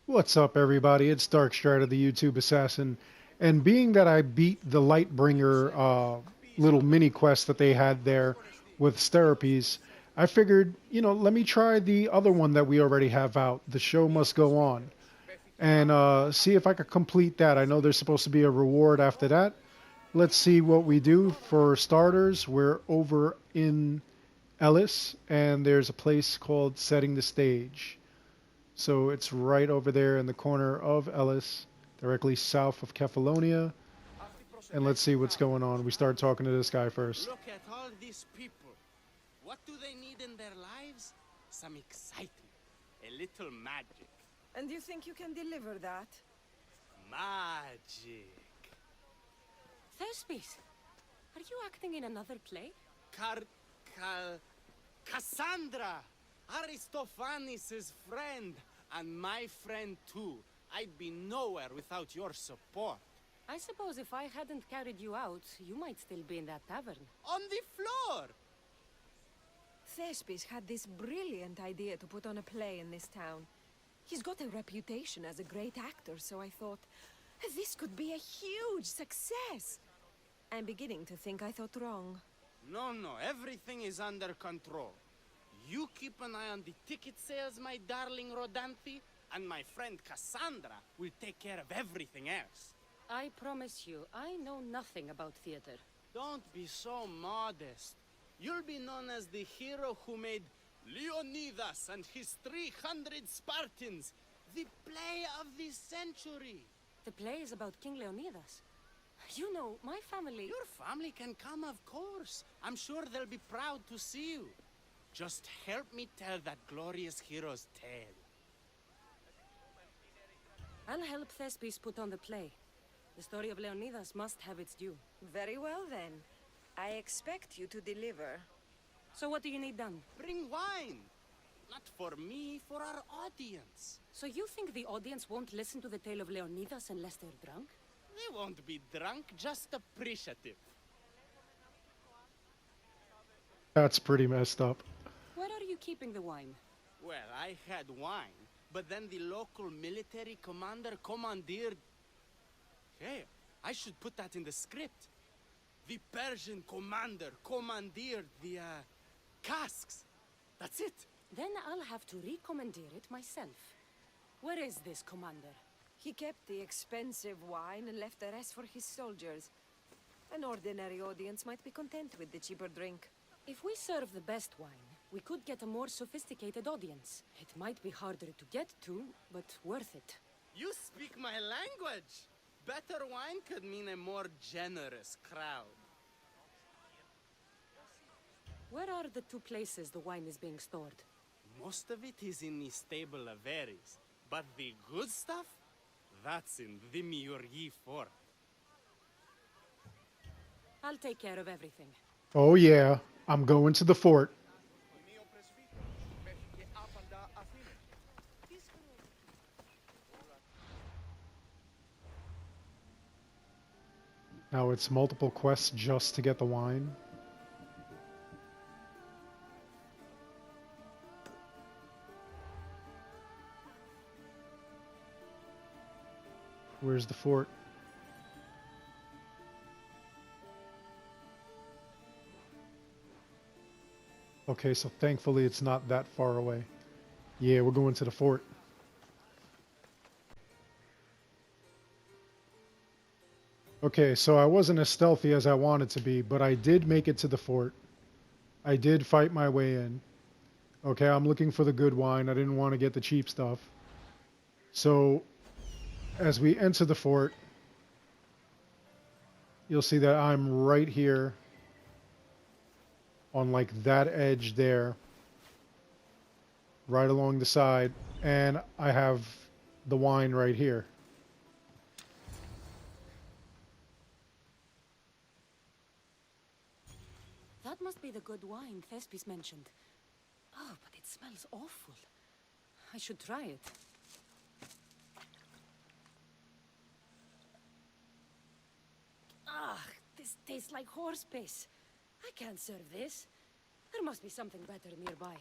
What's up, everybody? It's Darkstrider, the YouTube assassin, and being that I beat the Lightbringer little mini quest that they had there with therapies, I figured, let me try the other one that we already have out. The show must go on, and see if I could complete that. I know there's supposed to be a reward after that. Let's see what we do. For starters, we're over in Ellis, and there's a place called Setting the Stage. So it's right over there in the corner of Ellis, directly south of Kefalonia. And let's see what's going on. We start talking to this guy first. Look at all these people. What do they need in their lives? Some excitement. A little magic. And you think you can deliver that? Magic. Thespis, are you acting in another play? Cassandra! Aristophanes' friend. And my friend too. I'd be nowhere without your support. I suppose if I hadn't carried you out, you might still be in that tavern. On the floor! Thespis had this brilliant idea to put on a play in this town. He's got a reputation as a great actor, so I thought, this could be a huge success. I'm beginning to think I thought wrong. No, everything is under control. You keep an eye on the ticket sales, my darling Rodanthe, and my friend Cassandra will take care of everything else. I promise you, I know nothing about theater. Don't be so modest. You'll be known as the hero who made Leonidas and his 300 Spartans the play of the century. The play is about King Leonidas. You know, my family... Your family can come, of course. I'm sure they'll be proud to see you. Just help me tell that glorious hero's tale. I'll help Thespis put on the play. The story of Leonidas must have its due. Very well, then. I expect you to deliver. So what do you need done? Bring wine. Not for me, for our audience. So you think the audience won't listen to the tale of Leonidas unless they're drunk? They won't be drunk, just appreciative. That's pretty messed up. Where are you keeping the wine? Well, I had wine, but then the local military commander commandeered... Hey, I should put that in the script. The Persian commander commandeered the, casks. That's it. Then I'll have to recommandeer it myself. Where is this commander? He kept the expensive wine and left the rest for his soldiers. An ordinary audience might be content with the cheaper drink. If we serve the best wine, we could get a more sophisticated audience. It might be harder to get to, but worth it. You speak my language. Better wine could mean a more generous crowd. Where are the two places the wine is being stored? Most of it is in the stable of Ares, but the good stuff, that's in the Miurgi fort. I'll take care of everything. Oh yeah, I'm going to the fort. Now it's multiple quests just to get the wine. Where's the fort? Okay, so thankfully it's not that far away. Yeah, we're going to the fort. Okay, so I wasn't as stealthy as I wanted to be, but I did make it to the fort. I did fight my way in. Okay, I'm looking for the good wine. I didn't want to get the cheap stuff. So, as we enter the fort, you'll see that I'm right here on like that edge there, right along the side, and I have the wine right here. That must be the good wine Thespis mentioned. Oh, but it smells awful. I should try it. Ah, this tastes like horse piss. I can't serve this. There must be something better nearby.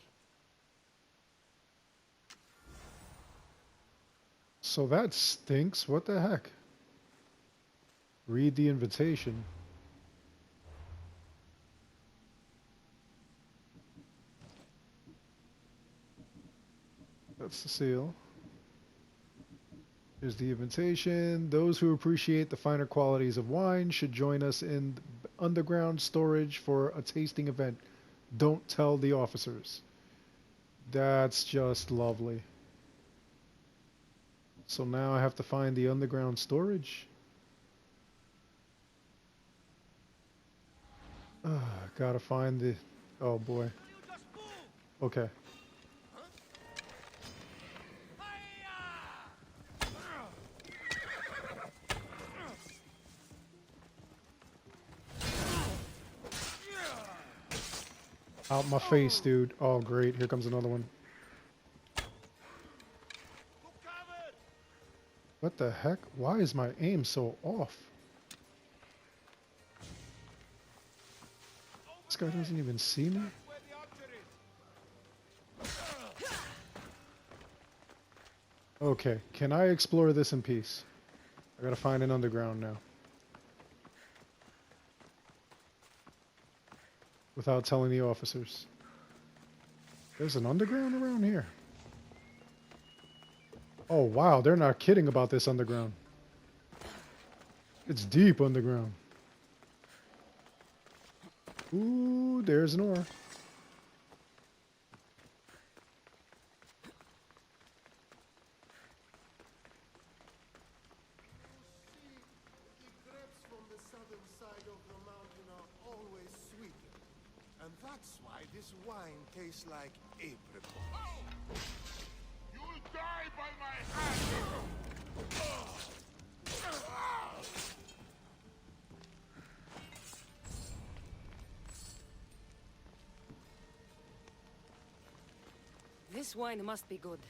So that stinks. What the heck? Read the invitation. That's the seal. Here's the invitation. Those who appreciate the finer qualities of wine should join us in underground storage for a tasting event. Don't tell the officers. That's just lovely. So now I have to find the underground storage. Gotta find the... Oh boy. Okay. Out my face, dude. Oh, great. Here comes another one. What the heck? Why is my aim so off? This guy doesn't even see me? Okay, can I explore this in peace? I gotta find an underground now. Without telling the officers. There's an underground around here. Oh wow, they're not kidding about this underground. It's deep underground. Ooh, there's an ore. And that's why this wine tastes like apricot. You'll die by my hand! This wine must be good.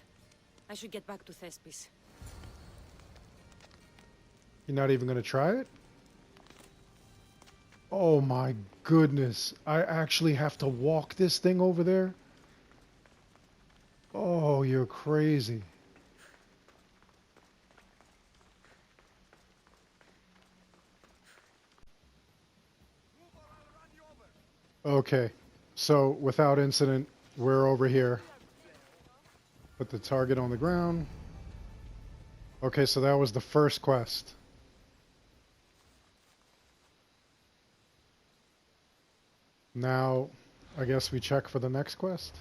I should get back to Thespis. You're not even gonna try it? Oh my goodness. I actually have to walk this thing over there? Oh, you're crazy. Okay, so without incident, we're over here. Put the target on the ground. Okay, so that was the first quest. Now, I guess we check for the next quest,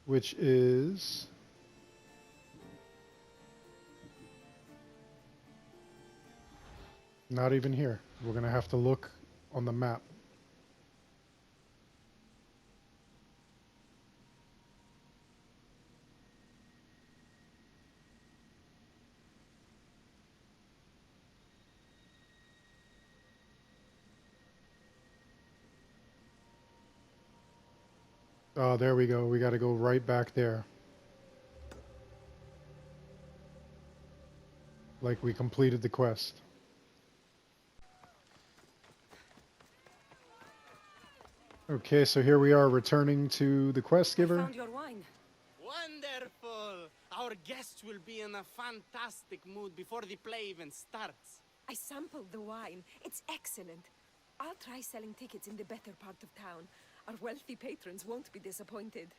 which is... not even here. We're gonna have to look on the map. Oh, there we go. We got to go right back there. Like we completed the quest. Okay, so here we are returning to the quest I giver. found your wine. Wonderful! Our guests will be in a fantastic mood before the play even starts. I sampled the wine. It's excellent. I'll try selling tickets in the better part of town. Our wealthy patrons won't be disappointed.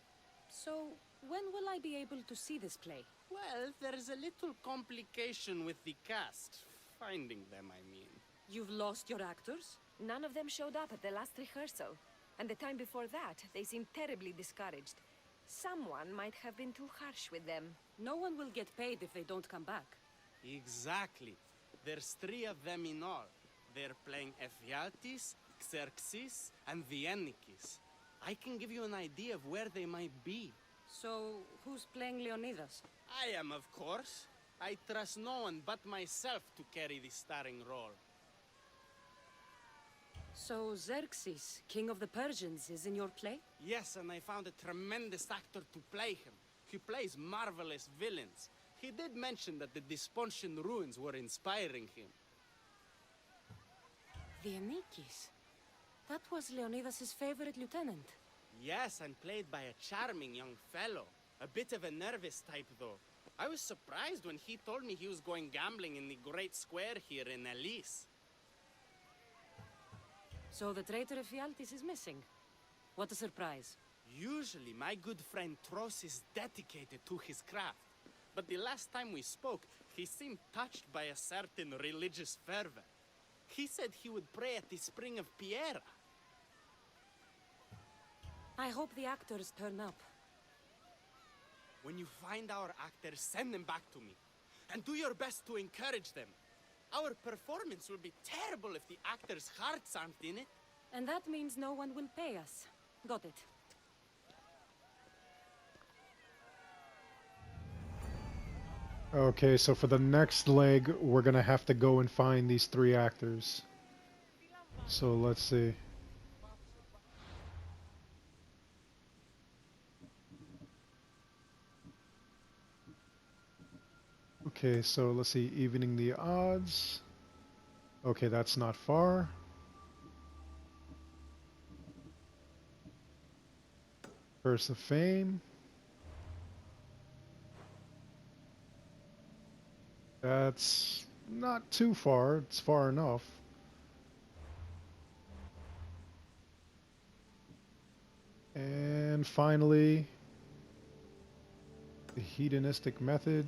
So, when will I be able to see this play? Well, there is a little complication with the cast. Finding them, I mean. You've lost your actors? None of them showed up at the last rehearsal. And the time before that, they seemed terribly discouraged. Someone might have been too harsh with them. No one will get paid if they don't come back. Exactly. There's 3 of them in all. They're playing Ephialtes, Xerxes, and the Ennikis. I can give you an idea of where they might be. So, who's playing Leonidas? I am, of course. I trust no one but myself to carry the starring role. So, Xerxes, king of the Persians, is in your play? Yes, and I found a tremendous actor to play him. He plays marvelous villains. He did mention that the Despontian ruins were inspiring him. The Ennikis. That was Leonidas' favorite lieutenant. Yes, and played by a charming young fellow. A bit of a nervous type, though. I was surprised when he told me he was going gambling in the Great Square here in Elise. So the traitor of Fialtis is missing. What a surprise. Usually, my good friend Tros is dedicated to his craft. But the last time we spoke, he seemed touched by a certain religious fervor. He said he would pray at the Spring of Piera. I hope the actors turn up. When you find our actors, send them back to me. And do your best to encourage them. Our performance will be terrible if the actors' hearts aren't in it. And that means no one will pay us. Got it. Okay, so for the next leg, we're gonna have to go and find these 3 actors. So let's see. Okay, so let's see, evening the odds. Okay, that's not far. Curse of Fame. That's not too far, it's far enough. And finally, the hedonistic method.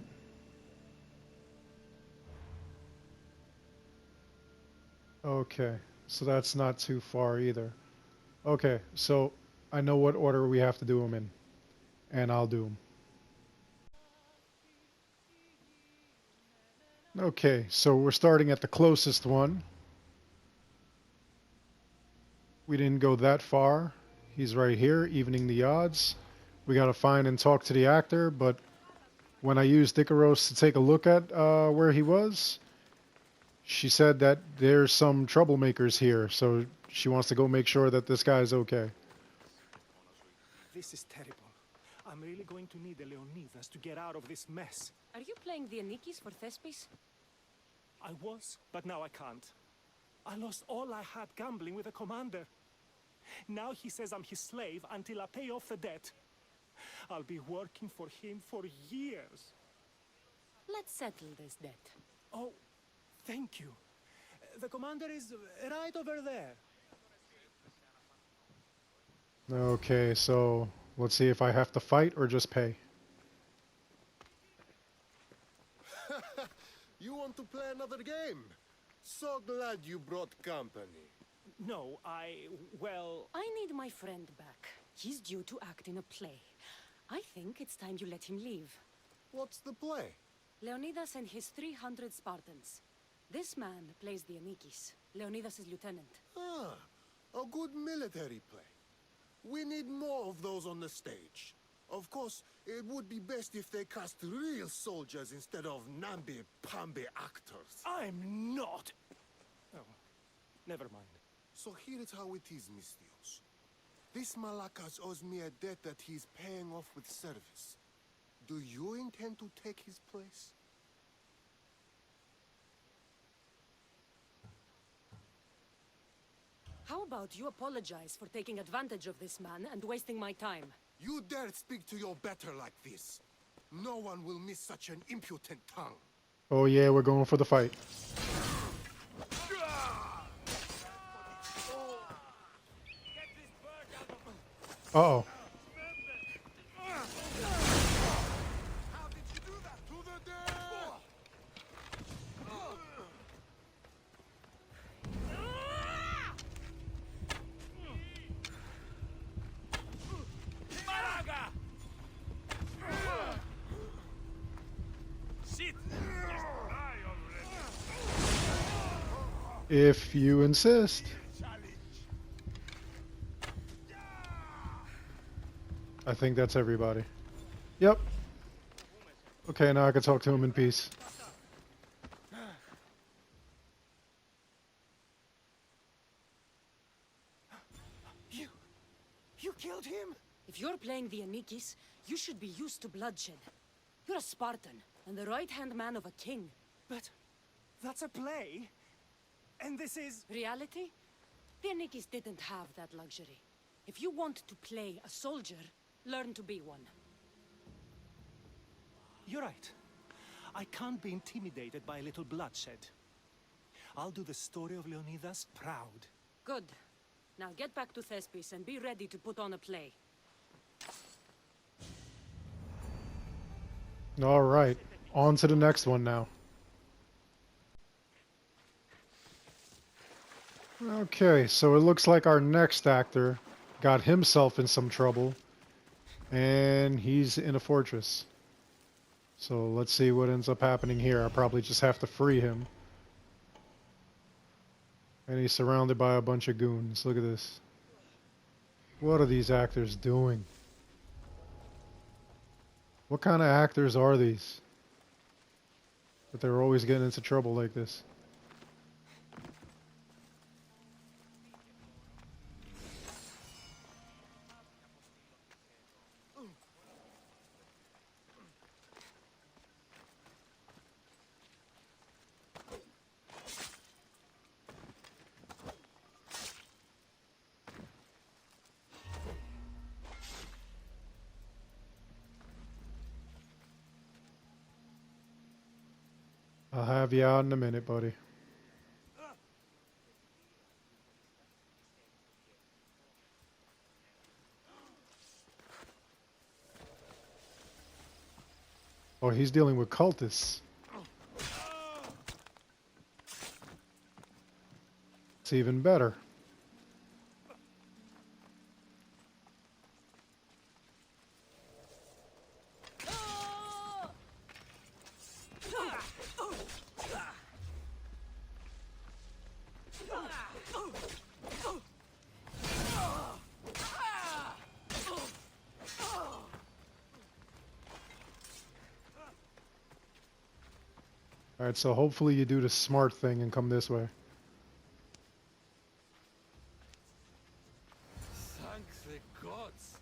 Okay, so that's not too far either. Okay, so I know what order we have to do them in, and I'll do them. Okay, so we're starting at the closest one. We didn't go that far. He's right here, evening the odds. We gotta find and talk to the actor, but when I used Icaros to take a look at where he was, she said that there's some troublemakers here, so she wants to go make sure that this guy's okay. This is terrible. I'm really going to need the Leonidas to get out of this mess. Are you playing the Anikis for Thespis? I was, but now I can't. I lost all I had gambling with the commander. Now he says I'm his slave until I pay off the debt. I'll be working for him for years. Let's settle this debt. Oh, thank you. The commander is right over there. Okay, so let's see if I have to fight or just pay. You want to play another game? So glad you brought company. No, well... I need my friend back. He's due to act in a play. I think it's time you let him leave. What's the play? Leonidas and his 300 Spartans. This man plays the Anikis, Leonidas' lieutenant. Ah, a good military play. We need more of those on the stage. Of course, it would be best if they cast real soldiers instead of namby-pamby actors. I'm not... Oh, never mind. So here is how it is, Mystios. This Malakas owes me a debt that he's paying off with service. Do you intend to take his place? How about you apologize for taking advantage of this man and wasting my time? You dare speak to your better like this. No one will miss such an impudent tongue. Oh yeah, we're going for the fight. Uh-oh. How did you do that? To the death! If you insist. I think that's everybody. Yep. Okay, now I can talk to him in peace. You killed him? If you're playing the Anikis, you should be used to bloodshed. You're a Spartan, and the right-hand man of a king. But that's a play. And this is... Reality? The Anikis didn't have that luxury. If you want to play a soldier, learn to be one. You're right. I can't be intimidated by a little bloodshed. I'll do the story of Leonidas proud. Good. Now get back to Thespis and be ready to put on a play. All right, on to the next one now. Okay, so it looks like our next actor got himself in some trouble, and he's in a fortress. So let's see what ends up happening here. I probably just have to free him. And he's surrounded by a bunch of goons. Look at this. What are these actors doing? What kind of actors are these? But they're always getting into trouble like this. I'll have you out in a minute, buddy. Oh, he's dealing with cultists. It's even better. Alright, so hopefully you do the smart thing and come this way. Thank the gods.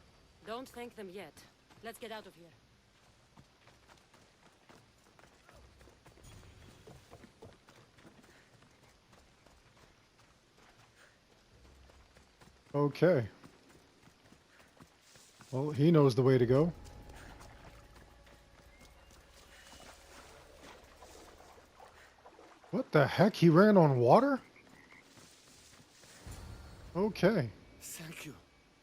Don't thank them yet. Let's get out of here. Okay. Well, he knows the way to go. What the heck? He ran on water? Okay. Thank you.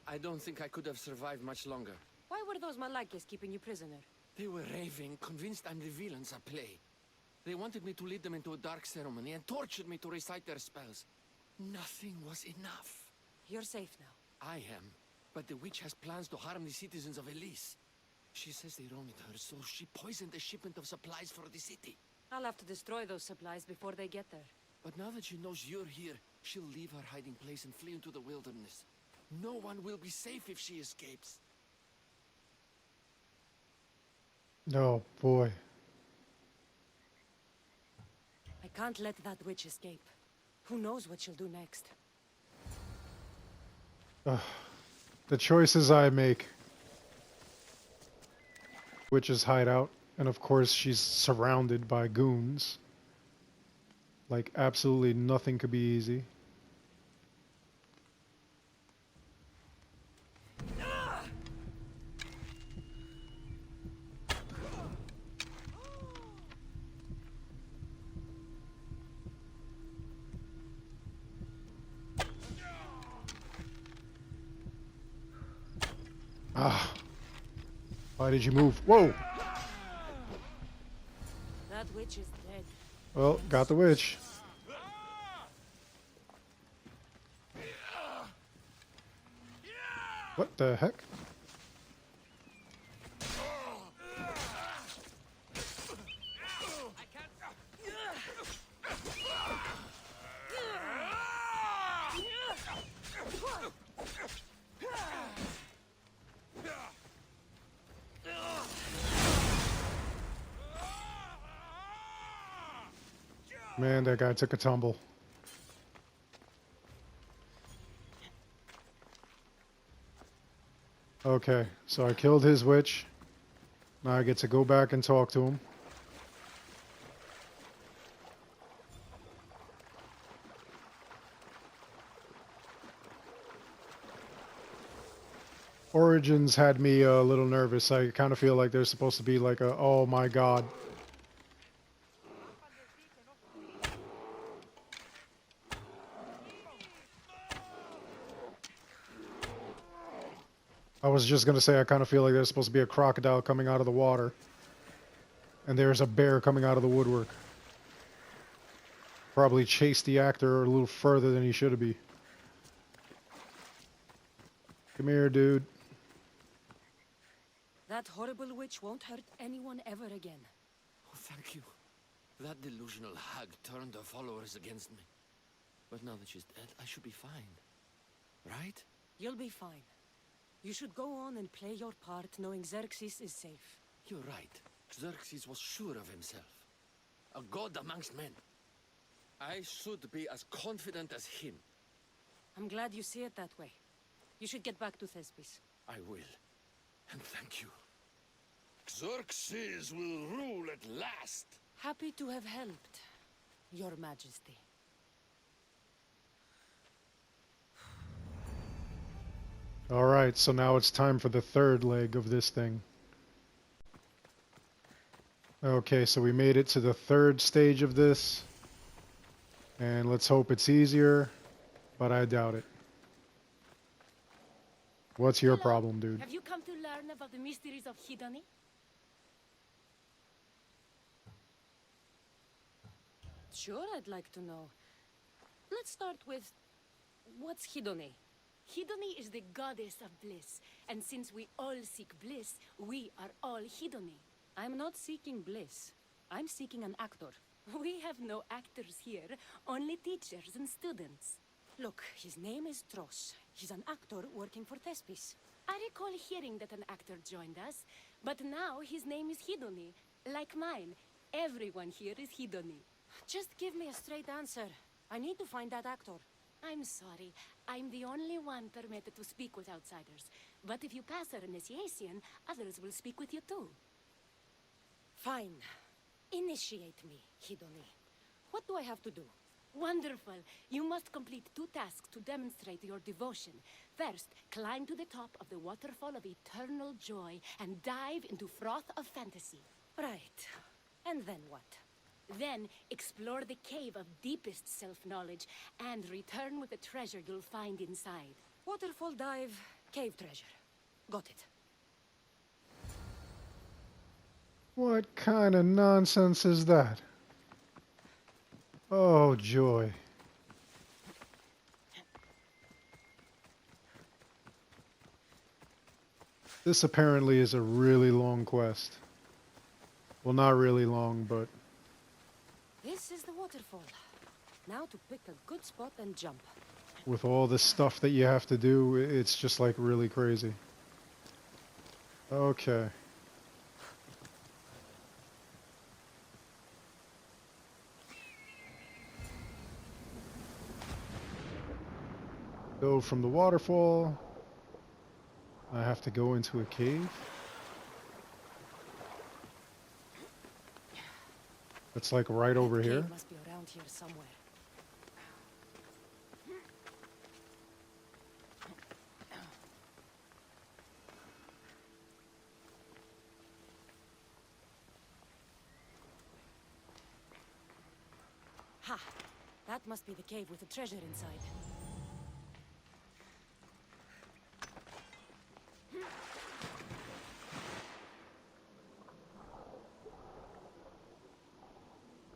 I don't think I could have survived much longer. Why were those Malakes keeping you prisoner? They were raving, convinced I'm the villains at play. They wanted me to lead them into a dark ceremony and tortured me to recite their spells. Nothing was enough. You're safe now. I am, but the witch has plans to harm the citizens of Elise. She says they wronged her, so she poisoned the shipment of supplies for the city. I'll have to destroy those supplies before they get there. But now that she knows you're here, she'll leave her hiding place and flee into the wilderness. No one will be safe if she escapes. Oh, boy. I can't let that witch escape. Who knows what she'll do next? The choices I make. Witch's hideout. And of course, she's surrounded by goons. Like, absolutely nothing could be easy. Ah. Why did you move? Whoa! That witch is dead. Well, got the witch. What the heck? Man, that guy took a tumble. Okay, so I killed his witch. Now I get to go back and talk to him. Or origins had me a little nervous. I kind of feel like there's supposed to be like a, oh my god. I was just going to say I kind of feel like there's supposed to be a crocodile coming out of the water. And there's a bear coming out of the woodwork. Probably chased the actor a little further than he should be. Come here, dude. That horrible witch won't hurt anyone ever again. Oh, thank you. That delusional hag turned her followers against me. But now that she's dead, I should be fine. Right? You'll be fine. You should go on and play your part, knowing Xerxes is safe. You're right. Xerxes was sure of himself. A god amongst men. I should be as confident as him. I'm glad you see it that way. You should get back to Thespis. I will. And thank you. Xerxes will rule at last. Happy to have helped, Your Majesty. Alright, so now it's time for the third leg of this thing. Okay, so we made it to the third stage of this. And let's hope it's easier, but I doubt it. What's your problem, dude? Have you come to learn about the mysteries of Hedony? Sure, I'd like to know. Let's start with... what's Hedony? Hedony is the goddess of bliss, and since we all seek bliss, we are all Hedony. I'm not seeking bliss. I'm seeking an actor. We have no actors here, only teachers and students. Look, his name is Tros. He's an actor working for Thespis. I recall hearing that an actor joined us, but now his name is Hedony. Like mine, everyone here is Hedony. Just give me a straight answer. I need to find that actor. I'm sorry. I'm the only one permitted to speak with outsiders. But if you pass our initiation, others will speak with you too. Fine. Initiate me, Hedony. What do I have to do? Wonderful. You must complete 2 tasks to demonstrate your devotion. First, climb to the top of the waterfall of eternal joy and dive into froth of fantasy. Right. And then what? Then, explore the cave of deepest self-knowledge and return with the treasure you'll find inside. Waterfall dive, cave treasure. Got it. What kind of nonsense is that? Oh, joy. This apparently is a really long quest. Well, not really long, but... This is the waterfall. Now to pick a good spot and jump. with all the stuff that you have to do, it's just like really crazy. Okay. Go from the waterfall. I have to go into a cave. It's like right over here. Cave must be around here somewhere. Ha! That must be the cave with the treasure inside.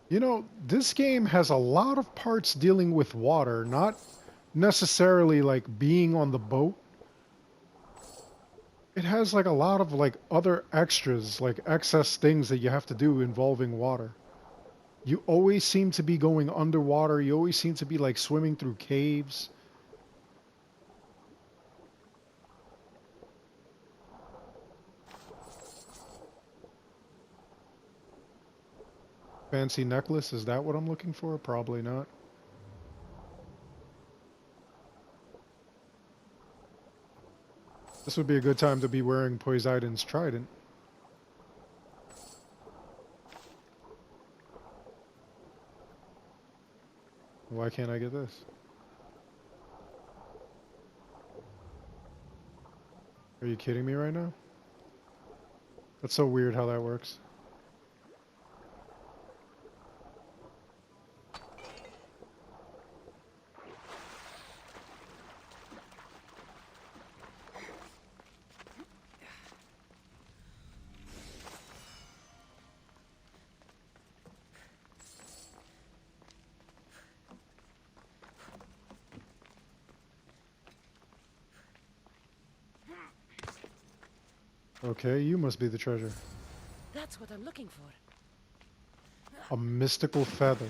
You know, this game has a lot of parts dealing with water, not necessarily like being on the boat. It has like a lot of like other extras, like excess things that you have to do involving water. You always seem to be going underwater. You always seem to be like swimming through caves. Fancy necklace, is that what I'm looking for? Probably not. This would be a good time to be wearing Poseidon's trident. Why can't I get this? Are you kidding me right now? That's so weird how that works. Okay, you must be the treasure. That's what I'm looking for. A mystical feather.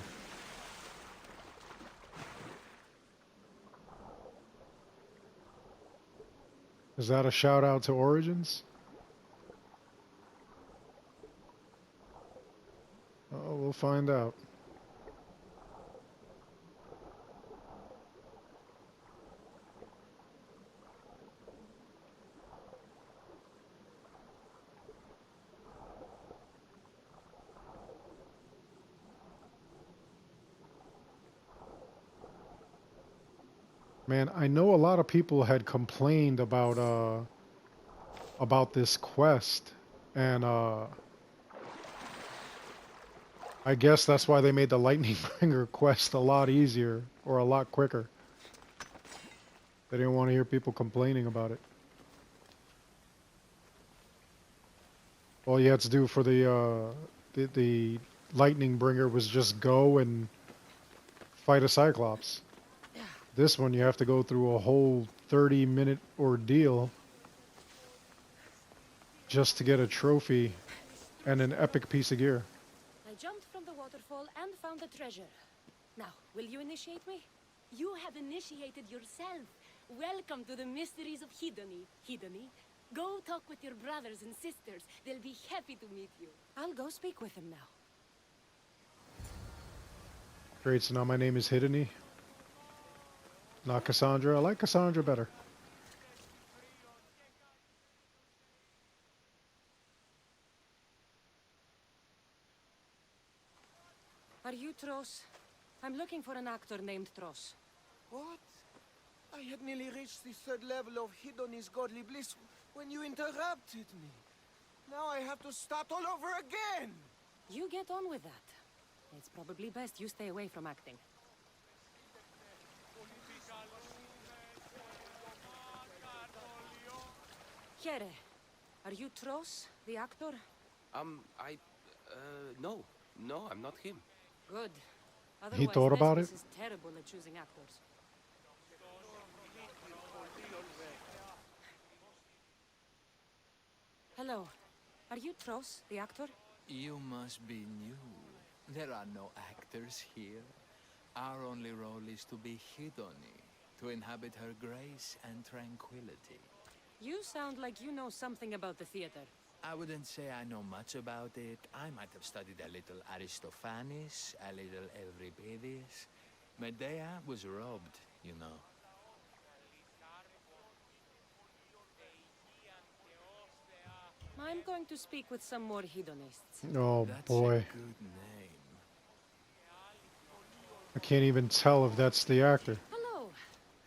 Is that a shout out to Origins? Oh, we'll find out. Man, I know a lot of people had complained about this quest, and I guess that's why they made the Lightning Bringer quest a lot easier or a lot quicker. They didn't want to hear people complaining about it. All you had to do for the Lightning Bringer was just go and fight a Cyclops. This one you have to go through a whole 30-minute ordeal just to get a trophy and an epic piece of gear. I jumped from the waterfall and found the treasure. Now, will you initiate me? You have initiated yourself. Welcome to the mysteries of Hedony. Hedony, go talk with your brothers and sisters. They'll be happy to meet you. I'll go speak with them now. Great, so now my name is Hidden. Not Cassandra. I like Cassandra better. Are you Tros? I'm looking for an actor named Tros. What? I had nearly reached the third level of Hedony's godly bliss when you interrupted me. Now I have to start all over again! You get on with that. It's probably best you stay away from acting. Here, are you Tros, the actor? No. No, I'm not him. Good. He thought about it? Thespis is terrible at choosing actors. Hello. Are you Tros, the actor? You must be new. There are no actors here. Our only role is to be Hedony, to inhabit her grace and tranquility. You sound like you know something about the theater. I wouldn't say I know much about it. I might have studied a little Aristophanes, a little Euripides. Medea was robbed, you know. I'm going to speak with some more hedonists. Oh That's boy. a good name. I can't even tell if that's the actor. Hello.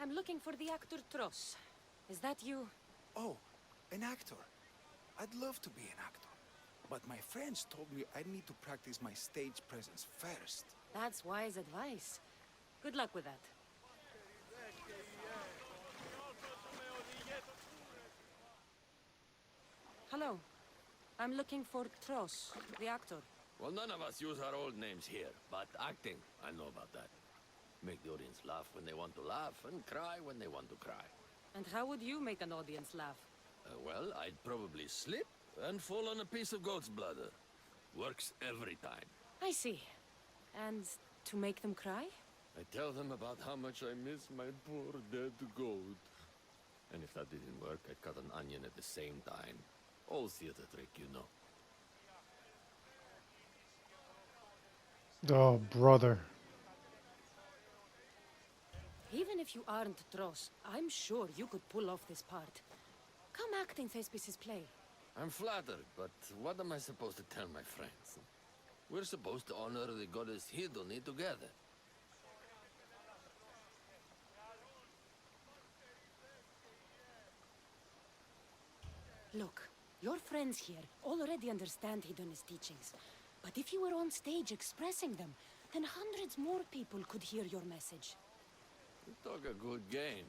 I'm looking for the actor Tros. Is that you? Oh, an actor. I'd love to be an actor. But my friends told me I need to practice my stage presence first. That's wise advice. Good luck with that. Hello. I'm looking for Tros, the actor. Well, none of us use our old names here, but acting, I know about that. Make the audience laugh when they want to laugh, and cry when they want to cry. And how would you make an audience laugh? Well, I'd probably slip and fall on a piece of goat's bladder. Works every time. I see. And to make them cry? I tell them about how much I miss my poor dead goat. And if that didn't work, I'd cut an onion at the same time. Old theater trick, you know. Oh, brother. Even if you aren't Tros, I'm sure you could pull off this part. Come act in Thespis' play. I'm flattered, but what am I supposed to tell my friends? We're supposed to honor the goddess Hedony together. Look, your friends here already understand Hedon's teachings. But if you were on stage expressing them, then hundreds more people could hear your message. You talk a good game.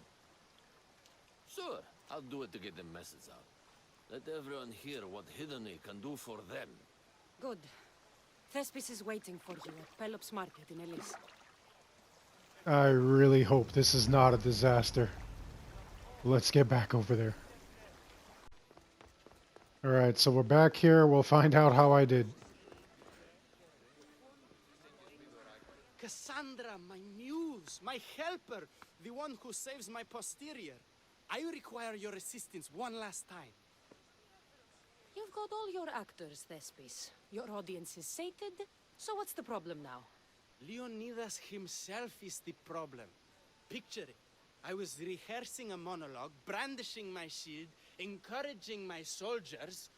Sure, I'll do it to get the message out. Let everyone hear what Hedone can do for them. Good. Thespis is waiting for you at Pelops Market in Elis. I really hope this is not a disaster. Let's get back over there. Alright, so we're back here. We'll find out how I did. Cassandra, my muse, my helper, the one who saves my posterior. I require your assistance one last time. You've got all your actors, Thespis. Your audience is sated, so what's the problem now? Leonidas himself is the problem. Picture it. I was rehearsing a monologue, brandishing my shield, encouraging my soldiers.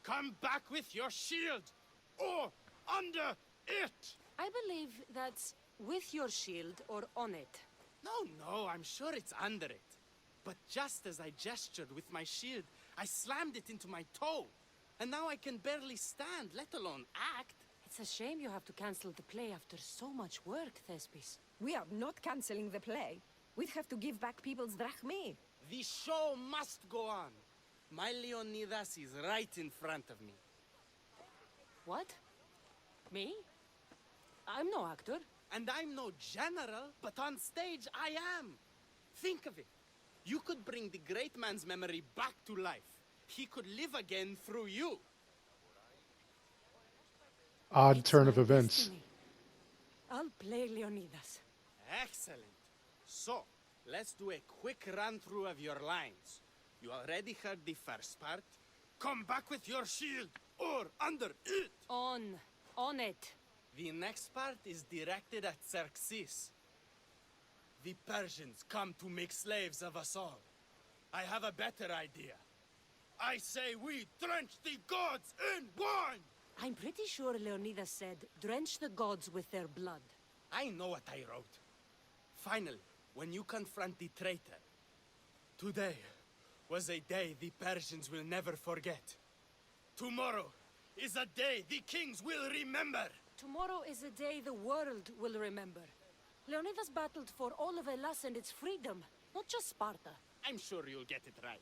Come back with your shield! Or under it! I believe that's with your shield or on it. No, I'm sure it's under it. But just as I gestured with my shield, I slammed it into my toe. And now I can barely stand, let alone act. It's a shame you have to cancel the play after so much work, Thespis. We are not cancelling the play. We'd have to give back people's drachmae. The show must go on. My Leonidas is right in front of me. What? Me? I'm no actor. And I'm no general, but on stage I am. Think of it. You could bring the great man's memory back to life. He could live again through you. Odd It's turn of my events. destiny. I'll play Leonidas. Excellent. So, let's do a quick run-through of your lines. You already heard the first part. Come back with your shield, or under it. On it. The next part is directed at Xerxes. The Persians come to make slaves of us all. I have a better idea. I say we drench the gods in wine! I'm pretty sure Leonidas said, drench the gods with their blood. I know what I wrote. Finally, when you confront the traitor, today was a day the Persians will never forget. Tomorrow is a day the kings will remember. Tomorrow is a day the world will remember. Leonidas battled for all of Hellas and its freedom, not just Sparta. I'm sure you'll get it right.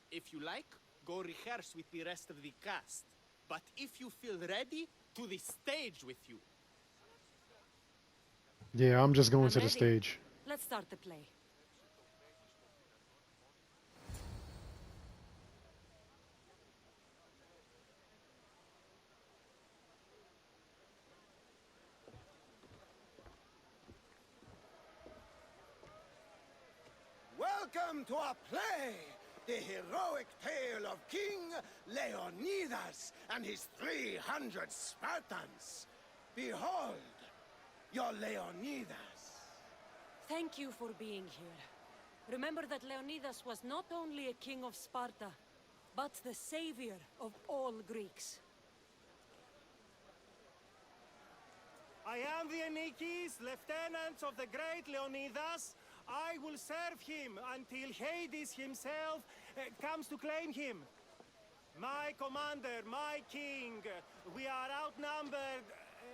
If you like, go rehearse with the rest of the cast. But if you feel ready, to the stage with you. Yeah, I'm just going I'm to the ready. stage. Let's start the play. Welcome to our play, the heroic tale of King Leonidas and his 300 Spartans. Behold, your Leonidas. Thank you for being here. Remember that Leonidas was not only a king of Sparta, but the savior of all Greeks. I am the Anikis, lieutenants of the great Leonidas. I will serve him until Hades himself comes to claim him. My commander, my king, we are outnumbered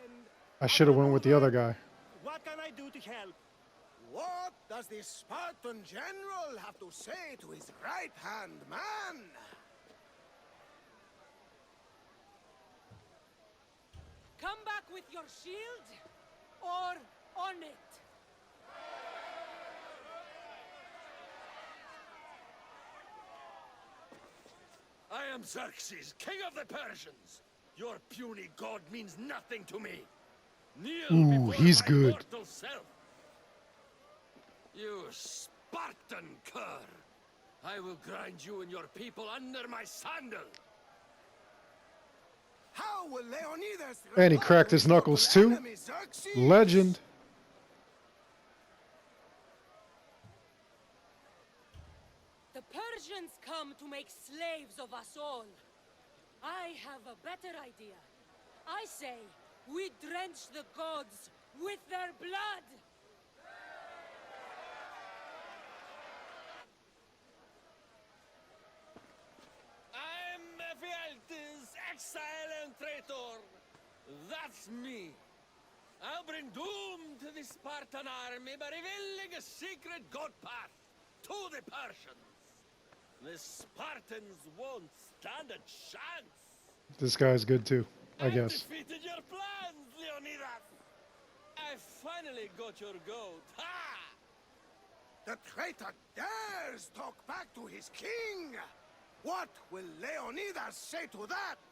and... I should have went with the other guy. What can I do to help? What does the Spartan general have to say to his right-hand man? Come back with your shield, or on it. I am Xerxes, king of the Persians. Your puny god means nothing to me. Kneel Ooh, before he's my good. mortal self. You Spartan cur! I will grind you and your people under my sandal. How will Leonidas... And he cracked his knuckles too. enemy, Xerxes? Legend. The Persians come to make slaves of us all. I have a better idea. I say, we drench the gods with their blood! exile and traitor! That's me! I'll bring doom to the Spartan army by revealing a secret god path to the Persians. The Spartans won't stand a chance. This guy's good too, I I've guess. defeated your plans, Leonidas! I finally got your goat. Ha! The traitor dares talk back to his king! What will Leonidas say to that?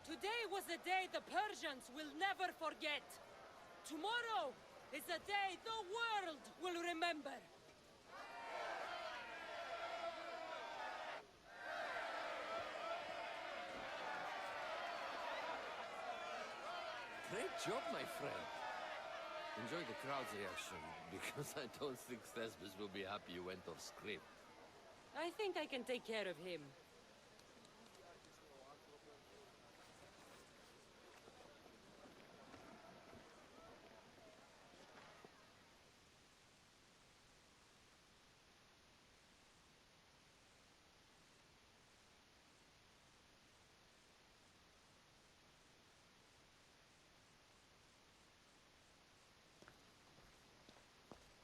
Today was a day the Persians will never forget. Tomorrow is a day the world will remember. Great job, my friend. Enjoy the crowd's reaction, because I don't think Thesbus will be happy you went off script. I think I can take care of him.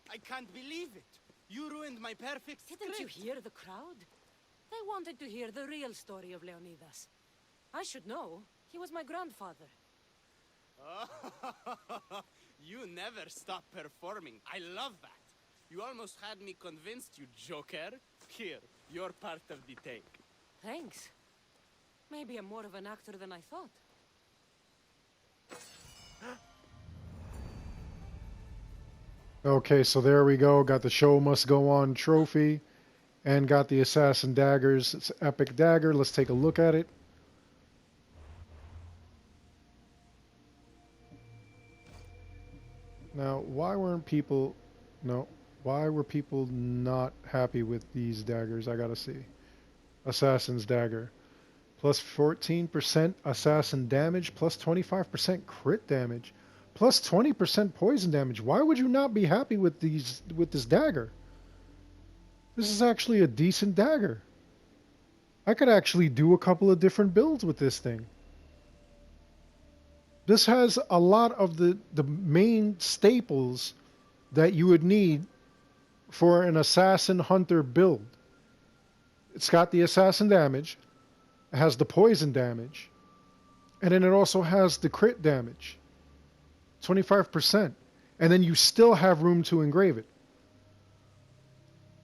I can't believe it. You ruined my perfect Didn't you script. hear the crowd? They wanted to hear the real story of Leonidas. I should know. He was my grandfather. You never stop performing. I love that. You almost had me convinced, you joker. Here, you're part of the take. Thanks. Maybe I'm more of an actor than I thought. Okay, so there we go. Got the show must go on trophy and got the assassin daggers. It's epic dagger. Let's take a look at it. Now, why were people not happy with these daggers? I gotta see. Assassin's dagger. Plus 14% assassin damage, plus 25% crit damage, plus 20% poison damage. Why would you not be happy with this dagger? This is actually a decent dagger. I could actually do a couple of different builds with this thing. This has a lot of the main staples that you would need for an assassin hunter build. It's got the assassin damage, it has the poison damage, and then it also has the crit damage. 25%. And then you still have room to engrave it.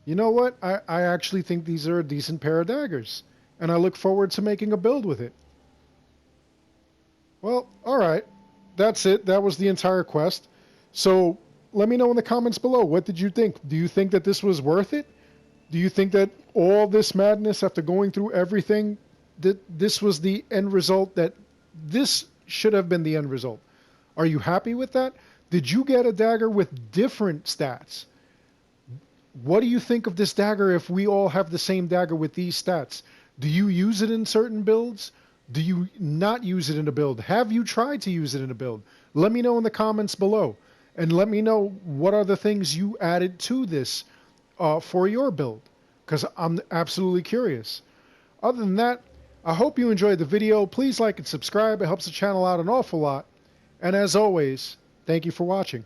You know what? I actually think these are a decent pair of daggers. And I look forward to making a build with it. Well, alright. That's it. That was the entire quest. So, let me know in the comments below. What did you think? Do you think that this was worth it? Do you think that all this madness after going through everything, that this was the end result, that this should have been the end result? Are you happy with that? Did you get a dagger with different stats? What do you think of this dagger if we all have the same dagger with these stats? Do you use it in certain builds? Do you not use it in a build? Have you tried to use it in a build? Let me know in the comments below. And let me know what are the things you added to this for your build. Because I'm absolutely curious. Other than that, I hope you enjoyed the video. Please like and subscribe. It helps the channel out an awful lot. And as always, thank you for watching.